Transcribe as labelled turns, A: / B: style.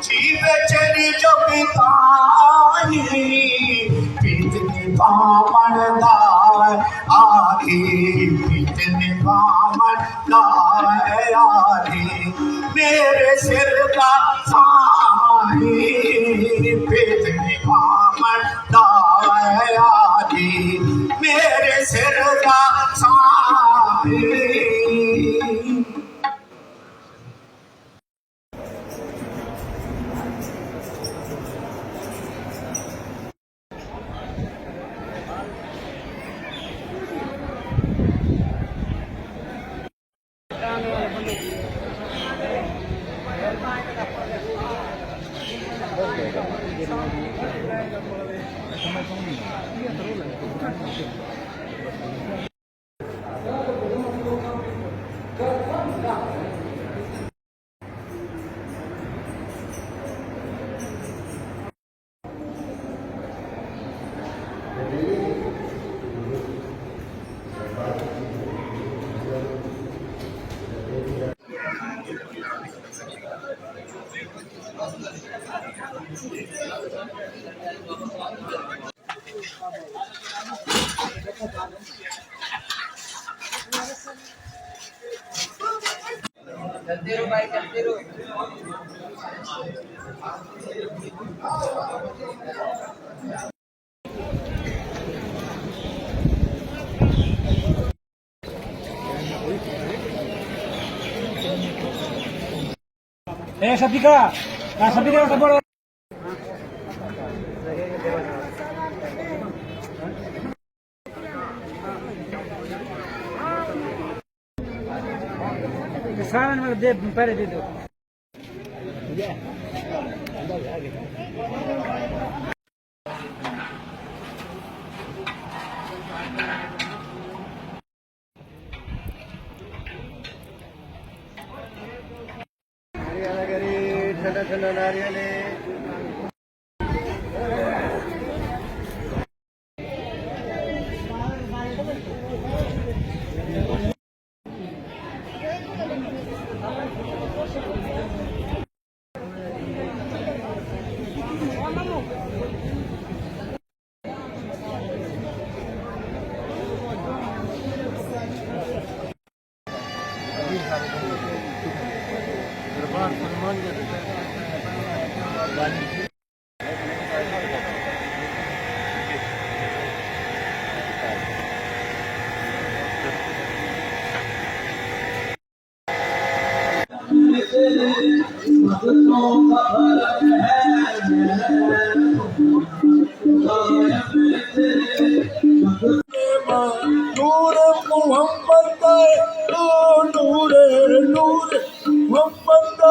A: जीवचरी जो पिताई पितने बामण दाय आगे पितने बामण दाय आगे मेरे सिर का साई पितने बामण दाय आगे मेरे सिर का साई।
B: चलते रहो भाई, चलते रहो।
C: Sabika, Sabika sabor. Sekarang malah dia pada itu. Ya.
B: ठंडा नारियल है।
A: नूर मोहम्मद नूर नूर मोहम्मद